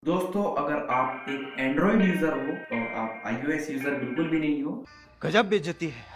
दोस्तों, अगर आप एक एंड्रॉयड यूज़र हो और आप आईओएस यूज़र बिल्कुल भी नहीं हो, गजब बेइज्जती है।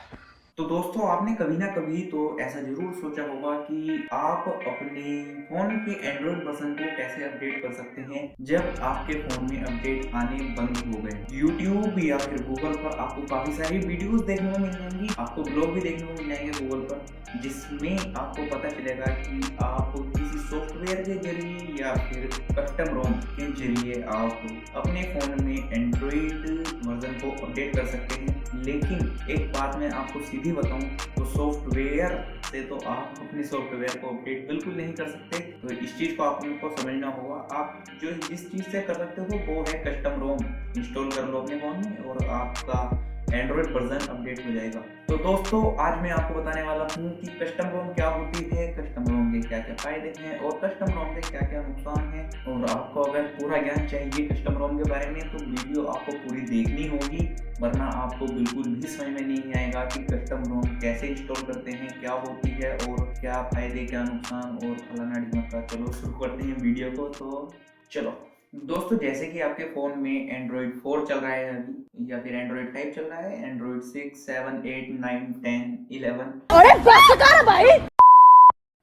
तो दोस्तों आपने कभी ना कभी तो ऐसा ज़रूर सोचा होगा कि आप अपने फ़ोन के एंड्रॉयड वर्ज़न को कैसे अपडेट कर सकते हैं जब आपके फ़ोन में अपडेट आने बंद हो गए। यूट्यूब या फिर गूगल पर आपको काफ़ी सारी वीडियोज़ देखने को मिल जाएँगी, आपको ब्लॉग भी देखने को मिल जाएँगे गूगल पर, जिसमें आपको पता चलेगा कि आप किसी सॉफ्टवेयर के ज़रिए या फिर कस्टम रोम के ज़रिए आप अपने फ़ोन में एंड्रॉयड वर्ज़न को अपडेट कर सकते हैं। लेकिन एक बात मैं आपको सीधी बताऊँ, तो सॉफ्टवेयर से तो आप अपने सॉफ्टवेयर को अपडेट बिल्कुल नहीं कर सकते। तो इस चीज़ को आपको समझना होगा। आप जो जिस चीज़ से कर सकते हो वो है कस्टम रोम इंस्टॉल कर लो अपने फ़ोन में और आपका एंड्रॉयड वर्ज़न अपडेट हो जाएगा। तो दोस्तों आज मैं आपको बताने वाला हूँ कि कस्टम रोम क्या होती है, कस्टम रोम के क्या-क्या फ़ायदे हैं और कस्टम रोम के क्या-क्या नुकसान हैं। और आपको अगर पूरा ज्ञान चाहिए कस्टम रोम के बारे में तो वीडियो आपको पूरी देखनी होगी, वरना आपको बिल्कुल भी समझ में नहीं आएगा कि कस्टम रोम कैसे इंस्टॉल करते हैं, क्या होती है और क्या फ़ायदे, क्या नुकसान और फलाना-ढिमका। चलो शुरू करते हैं वीडियो को। तो चलो दोस्तों, जैसे कि आपके फ़ोन में एंड्रॉयड 4 चल रहा है अभी या फिर एंड्रॉयड 5 चल रहा है, एंड्रॉयड 6, 7, 8, 9, 10, 11 अरे बस कर भाई।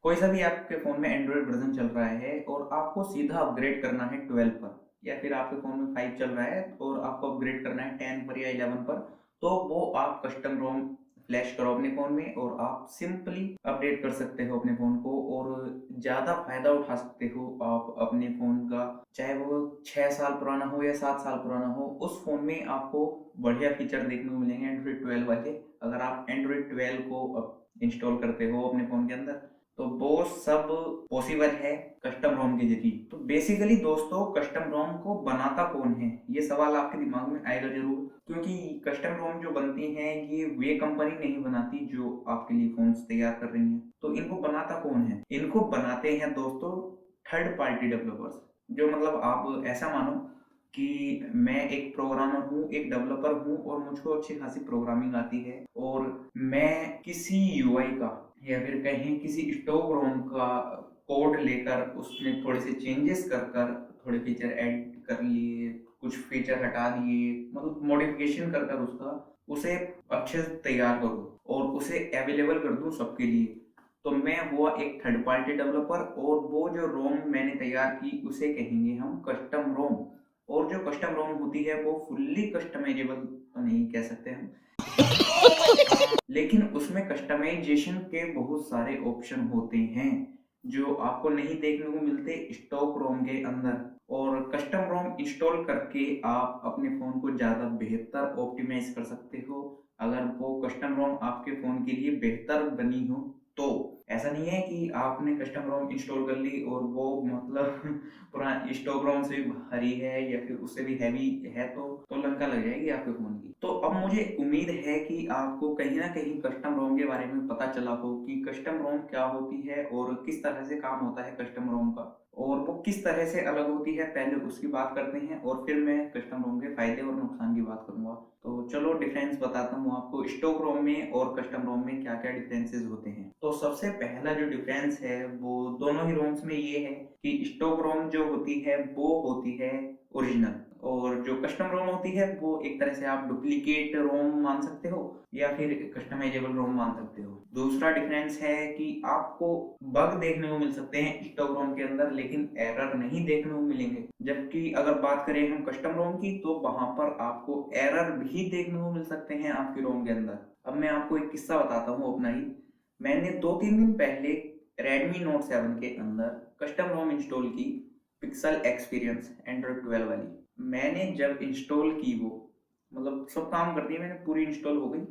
कोई सा भी आपके फ़ोन में एंड्रॉयड वर्ज़न चल रहा है और आपको सीधा अपग्रेड करना है 12 पर, या फिर आपके फ़ोन में 5 चल रहा है और आपको अपग्रेड करना है 10 पर या 11 पर, तो वो आप कस्टम रोम फ्लैश करो अपने फ़ोन में और आप सिंपली अपडेट कर सकते हो अपने फ़ोन को और ज़्यादा फ़ायदा उठा सकते हो आप अपने फ़ोन का। चाहे वो 6 साल पुराना हो या 7 साल पुराना हो, उस फ़ोन में आपको बढ़िया फीचर देखने को मिलेंगे एंड्रॉयड 12 वाले। अगर आप एंड्रॉयड 12 को इंस्टॉल करते हो अपने फ़ोन के अंदर, तो वो सब पॉसिबल है कस्टम रोम के जरिए। तो बेसिकली दोस्तों, कस्टम रोम को बनाता कौन है, ये सवाल आपके दिमाग में आएगा जरूर, क्योंकि कस्टम रोम जो बनती हैं ये वे कंपनी नहीं बनाती जो आपके लिए फोन्स तैयार कर रही हैं। तो इनको बनाता कौन है? इनको बनाते हैं दोस्तों थर्ड पार्टी डेवलपर्स। जो मतलब आप ऐसा मानो कि मैं एक प्रोग्रामर हूँ, एक डेवलपर हूँ और मुझको अच्छी खासी प्रोग्रामिंग आती है और मैं किसी यूआई का या फिर कहें किसी स्टॉक रोम का कोड लेकर उसमें थोड़े से चेंजेस कर कर थोड़े फीचर ऐड कर लिए, कुछ फीचर हटा दिए, मतलब मॉडिफिकेशन कर कर उसका उसे अच्छे से तैयार करूँ और उसे अवेलेबल कर दूँ सबके लिए। तो मैं हुआ एक थर्ड पार्टी डेवलपर और वो जो रोम मैंने तैयार की उसे कहेंगे हम कस्टम रोम। और जो कस्टम रोम होती है वो फुल्ली कस्टमाइजेबल तो नहीं कह सकते हम, लेकिन उसमें कस्टमाइजेशन के बहुत सारे ऑप्शन होते हैं जो आपको नहीं देखने को मिलते स्टॉक रोम के अंदर। और कस्टम रोम इंस्टॉल करके आप अपने फ़ोन को ज़्यादा बेहतर ऑप्टिमाइज कर सकते हो अगर वो कस्टम रोम आपके फ़ोन के लिए बेहतर बनी हो। तो ऐसा नहीं है कि आपने कस्टम रोम इंस्टॉल कर ली और वो मतलब पूरा स्टॉक रोम से भी भारी है या फिर उससे भी हैवी है, तो लंका लग जाएगी आपके फ़ोन की। तो अब मुझे उम्मीद है कि आपको कहीं न कहीं कस्टम रोम के बारे में पता चला हो कि कस्टम रोम क्या होती है और किस तरह से काम होता है कस्टम रोम का, और वो किस तरह से अलग होती है, पहले उसकी बात करते हैं और फिर मैं कस्टम रोम के फ़ायदे और नुकसान की बात करूँगा। तो चलो डिफरेंस बताता हूँ आपको, स्टॉक रोम में और कस्टम रोम में क्या-क्या डिफरेंसेस होते हैं। तो सबसे पहला जो डिफरेंस है वो दोनों ही रोम्स में ये है कि स्टॉक रोम जो होती है वो होती है ओरिजिनल, और जो कस्टम रोम होती है वो एक तरह से आप डुप्लीकेट रोम मान सकते हो या फिर कस्टमाइजेबल रोम मान सकते हो। दूसरा डिफरेंस है कि आपको बग देखने को मिल सकते हैं स्टॉक रोम के अंदर, लेकिन एरर नहीं देखने को मिलेंगे। जबकि अगर बात करें हम कस्टम रोम की, तो वहां पर आपको एरर भी देखने को मिल सकते हैं आपके रोम के अंदर। अब मैं आपको एक किस्सा बताता हूँ अपना ही। मैंने 2-3 दिन पहले Redmi Note 7 के अंदर कस्टम रोम इंस्टॉल की, पिक्सल एक्सपीरियंस एंड्रॉइड 12 वाली। मैंने जब इंस्टॉल की वो मतलब सब काम करती है, मैंने पूरी इंस्टॉल हो गई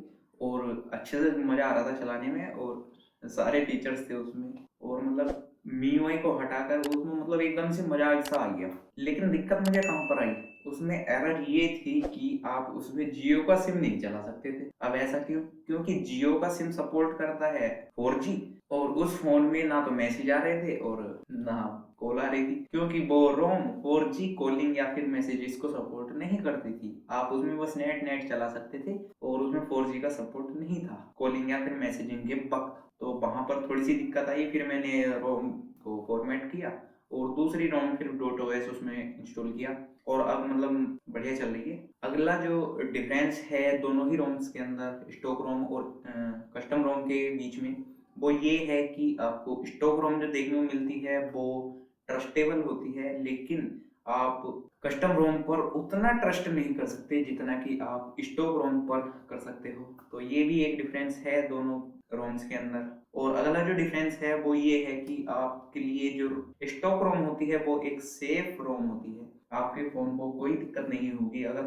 और अच्छे से मज़ा आ रहा था चलाने में और सारे फीचर्स थे उसमें, और मतलब MIUI को हटाकर उसमें मतलब एकदम से मज़ा सा आ गया। लेकिन दिक्कत मुझे कहाँ पर आई, उसमें एरर ये थी कि आप उसमें जियो का सिम नहीं चला सकते थे। अब ऐसा क्यों? क्योंकि जियो का सिम सपोर्ट करता है 4G और उस फ़ोन में ना तो मैसेज आ रहे थे और ना कॉल आ रही थी, क्योंकि वो रोम 4G कॉलिंग या फिर मैसेजेस को सपोर्ट नहीं करती थी। आप उसमें बस नेट चला सकते थे और उसमें 4G का सपोर्ट नहीं था कॉलिंग या फिर मैसेजिंग के वक़्त। तो वहाँ पर थोड़ी-सी दिक्कत आई, फिर मैंने रोम को फॉर्मेट किया और दूसरी रोम फिर .os उसमें इंस्टॉल किया और अब मतलब बढ़िया चल रही है। अगला जो डिफरेंस है दोनों ही रोम्स के अंदर, स्टॉक रोम और कस्टम रोम के बीच में, वो ये है कि आपको स्टॉक रोम जो देखने को मिलती है वो ट्रस्टेबल होती है, लेकिन आप कस्टम रोम पर उतना ट्रस्ट नहीं कर सकते जितना कि आप स्टॉक रोम पर कर सकते हो। तो ये भी एक डिफरेंस है दोनों रोम्स के अंदर। और अगला जो डिफरेंस है वो ये है कि आपके लिए जो स्टॉक रोम होती है वो एक सेफ रोम होती है, आपके फोन को कोई दिक्कत नहीं होगी। अगर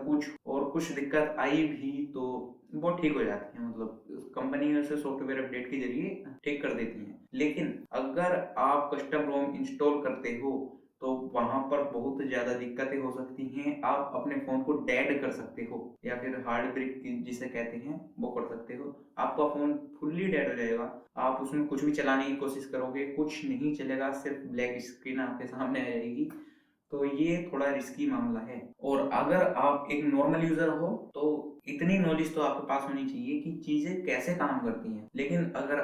कुछ दिक्कत आई भी तो वो ठीक हो जाती है, मतलब कंपनी उसे सॉफ्टवेयर अपडेट के जरिए ठीक कर देती है। लेकिन अगर आप कस्टम रोम इंस्टॉल करते हो तो वहां पर बहुत ज्यादा दिक्कतें हो सकती हैं। आप अपने फोन को डेड कर सकते हो या फिर हार्ड ब्रेक जिसे कहते हैं वो कर सकते हो। आपका फोन फुल्ली डेड हो जाएगा, आप उसमें कुछ भी चलाने की कोशिश करोगे कुछ नहीं चलेगा, सिर्फ ब्लैक स्क्रीन आपके सामने आ जाएगी। तो ये थोड़ा रिस्की मामला है। और अगर आप एक नॉर्मल यूजर हो तो इतनी नॉलेज तो आपके पास होनी चाहिए कि चीजें कैसे काम करती हैं। लेकिन अगर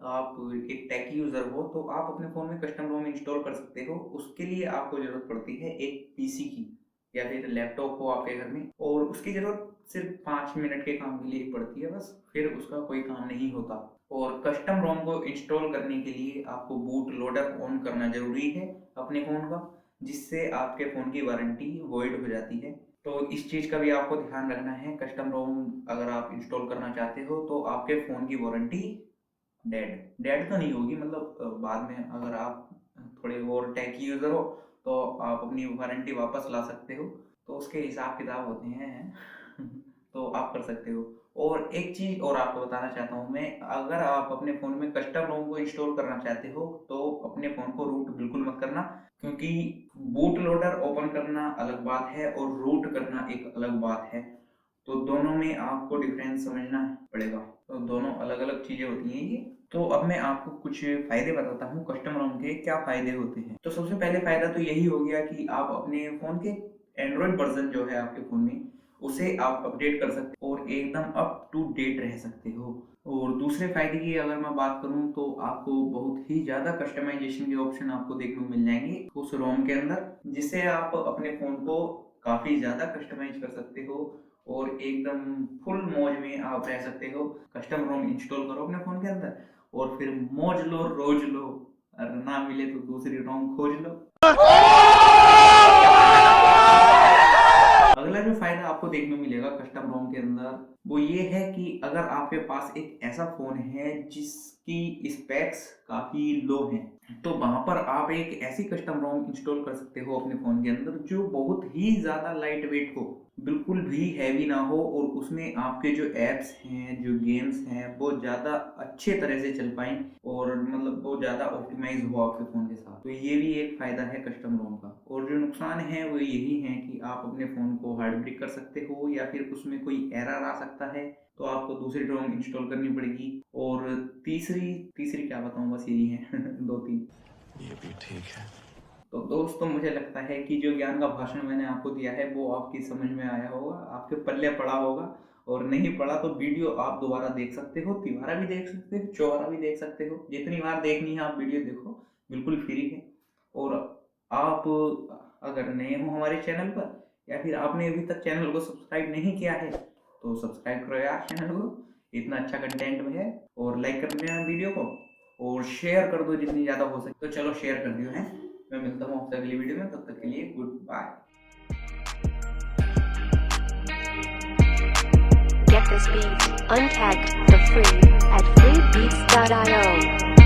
आप एक टेकी यूजर हो तो आप अपने फोन में कस्टम रोम इंस्टॉल कर सकते हो। उसके लिए आपको जरूरत पड़ती है एक पीसी की या फिर लैपटॉप हो आपके घर में, और उसकी जरूरत सिर्फ 5 मिनट के काम के लिए पड़ती है बस, फिर उसका कोई काम नहीं होता। और कस्टम रोम को इंस्टॉल करने के लिए आपको बूट लोडर ऑन करना जरूरी है अपने फोन का, जिससे आपके फोन की वारंटी वॉइड हो जाती है। तो इस चीज का भी आपको ध्यान रखना है। कस्टम रोम अगर आप इंस्टॉल करना चाहते हो तो आपके फोन की वारंटी डेड तो नहीं होगी, मतलब बाद में अगर आप थोड़े और टेकी यूजर हो तो आप अपनी वारंटी वापस ला सकते हो, तो उसके हिसाब किताब होते हैं तो आप कर सकते हो। और एक चीज और आपको बताना चाहता हूँ मैं, अगर आप अपने फोन में कस्टम रोम को इंस्टॉल करना चाहते हो तो अपने फोन को रूट बिल्कुल मत करना, क्योंकि बूट लोडर ओपन करना अलग बात है और रूट करना एक अलग बात है। तो दोनों में आपको डिफरेंस समझना पड़ेगा, तो दोनों अलग अलग चीजें होती हैं ये। तो अब मैं आपको कुछ फायदे बताता हूँ कस्टम रोम के, क्या फायदे होते हैं। तो सबसे पहले फायदा तो यही हो गया कि आप अपने फोन के एंड्रॉइड वर्जन जो है आपके फोन में उसे आप अपडेट कर सकते हो और एकदम अप टू डेट रह सकते हो। और दूसरे फायदे की अगर मैं बात करूं तो आपको बहुत ही ज्यादा कस्टमाइजेशन के ऑप्शन आपको देखने को मिल जाएंगे उस रोम के अंदर, जिससे आप अपने फोन को काफी ज्यादा कस्टमाइज कर सकते हो और एकदम फुल मौज में आप रह सकते हो। कस्टम रोम इंस्टॉल करो अपने फोन के अंदर और फिर मौज लो, रोज लो, और ना मिले तो दूसरी रोम खोज लो। अगला जो फायदा आपको देखने को मिलेगा कस्टम रोम के अंदर वो ये है कि अगर आपके पास एक ऐसा फोन है जिसकी स्पेक्स काफी लो हैं, तो वहां पर आप एक ऐसी कस्टम रोम इंस्टॉल कर सकते हो अपने फोन के अंदर जो बहुत ही ज्यादा लाइट वेट हो, बिल्कुल भी हैवी ना हो, और उसमें आपके जो एप्स हैं, जो गेम्स हैं, वो ज्यादा अच्छे तरह से चल पाएं और मतलब वो ज्यादा ऑप्टिमाइज हो आपके फोन के साथ। तो ये भी एक फायदा है कस्टम रोम का। और जो नुकसान है वो यही है कि आप अपने फोन को हार्ड ब्रेक कर सकते हो या फिर उसमें कोई एरर आ सकता है तो आपको दूसरी रोम इंस्टॉल करनी पड़ेगी। और तीसरी क्या बताऊं, बस यही है 2-3। ये भी ठीक है। तो दोस्तों मुझे लगता है कि जो ज्ञान का भाषण मैंने आपको दिया है वो आपकी समझ में आया होगा, आपके पल्ले पड़ा होगा, और नहीं पड़ा तो वीडियो आप दोबारा देख सकते हो, तिबारा भी देख सकते हो, चौबारा भी देख सकते हो, जितनी बार देखनी है आप वीडियो देखो, बिल्कुल फ्री है। और आप अगर नए हो हमारे चैनल पर या फिर आपने अभी तक चैनल को सब्सक्राइब नहीं किया है तो सब्सक्राइब करो यार चैनल को, इतना अच्छा कंटेंट में है। और लाइक कर देना वीडियो को और शेयर कर दो जितनी ज़्यादा हो सके। तो चलो शेयर कर दियो है। मैं मिलता हूँ आपसे अगली वीडियो में, तब तक के लिए goodbye. Get this beat untagged for free at freebeats.io.